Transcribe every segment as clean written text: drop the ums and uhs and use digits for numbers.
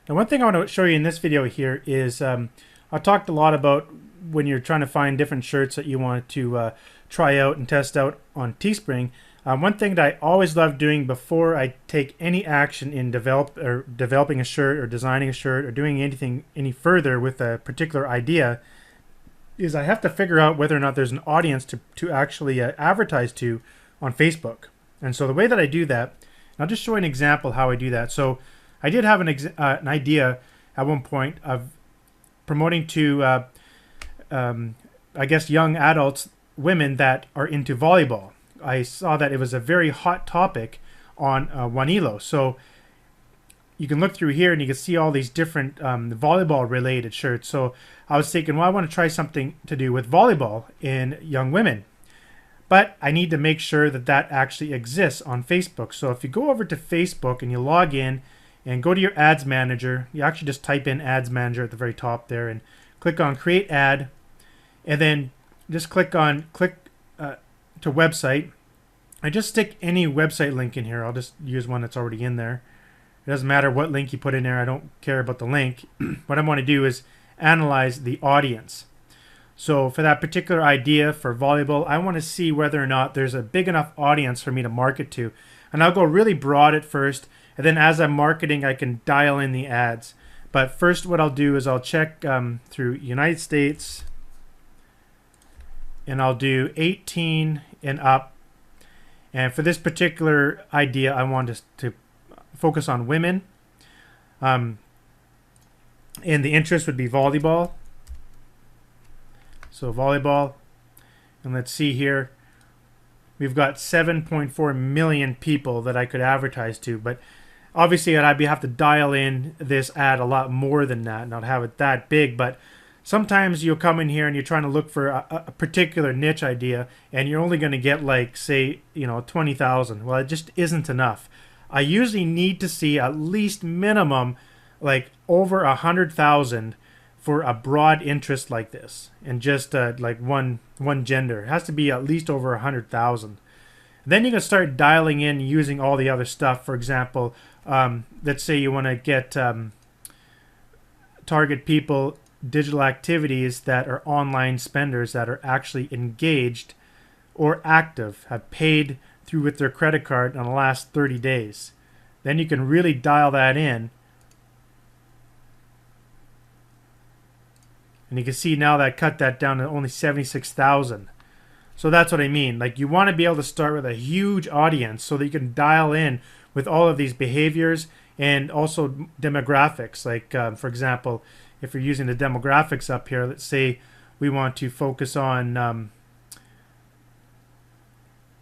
Now, one thing I want to show you in this video here is I talked a lot about when you're trying to find different shirts that you want to try out and test out on Teespring. One thing that I always love doing before I take any action in developing a shirt or designing a shirt or doing anything any further with a particular idea is I have to figure out whether or not there's an audience to actually advertise to on Facebook. And so the way that I do that, and I'll just show you an example how I do that. So I did have an idea at one point of promoting to, I guess, young adults, women that are into volleyball. I saw that it was a very hot topic on Wanilo. So you can look through here and you can see all these different volleyball related shirts. So I was thinking, well, I want to try something to do with volleyball in young women. But I need to make sure that that actually exists on Facebook. So if you go over to Facebook and you log in and go to your ads manager, you actually just type in ads manager at the very top there and click on create ad, and then just click to website. I just stick any website link in here. I'll just use one that's already in there. It doesn't matter what link you put in there. I don't care about the link. What I want to do is analyze the audience. So for that particular idea for volleyball, I want to see whether or not there's a big enough audience for me to market to. And I'll go really broad at first, and then as I'm marketing, I can dial in the ads. But first what I'll do is I'll check through United States, and I'll do 18 and up. And for this particular idea, I want to focus on women. And the interest would be volleyball. So volleyball, and let's see here, we've got 7.4 million people that I could advertise to, but obviously I'd have to dial in this ad a lot more than that, not have it that big. But sometimes you'll come in here and you're trying to look for a particular niche idea, and you're only going to get, like, say, 20,000. Well, it just isn't enough. I usually need to see at least minimum like over 100,000 for a broad interest like this, and just like one gender. It has to be at least over 100,000. Then you can start dialing in using all the other stuff. For example, let's say you want to get target people, digital activities that are online spenders that are actually engaged or active, have paid through with their credit card in the last 30 days. Then you can really dial that in. And you can see now that cut that down to only 76,000. So that's what I mean. Like, you want to be able to start with a huge audience so that you can dial in with all of these behaviors and also demographics. Like, for example, if you're using the demographics up here, let's say we want to focus on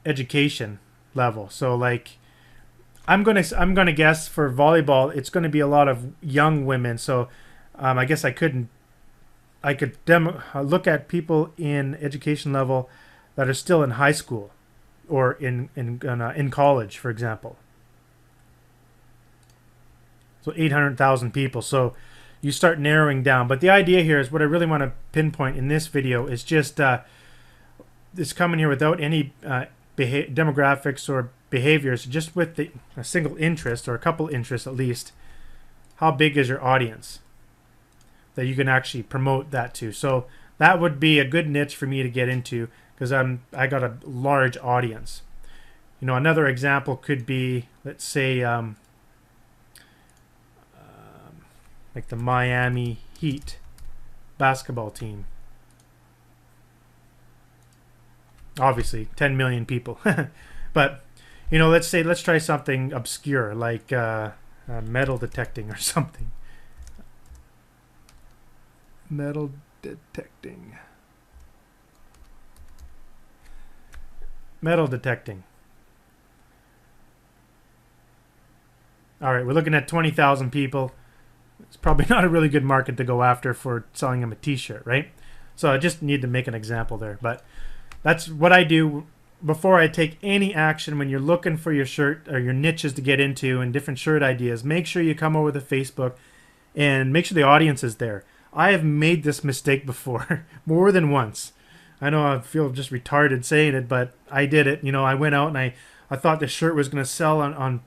education level. So, like, I'm gonna guess for volleyball, it's going to be a lot of young women. So, I guess I could look at people in education level that are still in high school or in college, for example. So 800,000 people. So you start narrowing down. But the idea here is what I really want to pinpoint in this video is just this coming here without any demographics or behaviors, just with a single interest or a couple interests at least. How big is your audience that you can actually promote that to? So that would be a good niche for me to get into, because I got a large audience. Another example could be, let's say, like the Miami Heat basketball team. Obviously 10 million people. But let's try something obscure like metal detecting or something. Metal detecting. Metal detecting. All right, we're looking at 20,000 people. It's probably not a really good market to go after for selling them a t-shirt, right? So I just need to make an example there. But that's what I do before I take any action. When you're looking for your shirt or your niches to get into and different shirt ideas, make sure you come over to Facebook and make sure the audience is there. I have made this mistake before, more than once. I know I feel just retarded saying it, but I did it. I went out and I thought the shirt was going to sell on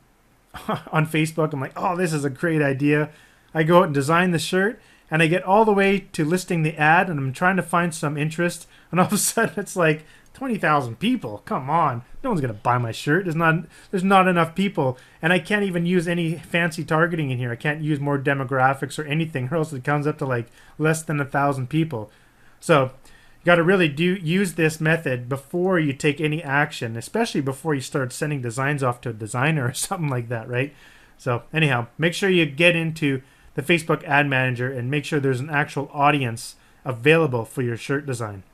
Facebook. I'm like, oh, this is a great idea. I go out and design the shirt, and I get all the way to listing the ad, and I'm trying to find some interest, and all of a sudden it's like 20,000 people. Come on, no one's gonna buy my shirt. There's not enough people, and I can't even use any fancy targeting in here. I can't use more demographics or anything, or else it comes up to like less than 1,000 people. So you got to really use this method before you take any action, especially before you start sending designs off to a designer or something like that, right? So anyhow, make sure you get into the Facebook Ad Manager and make sure there's an actual audience available for your shirt design.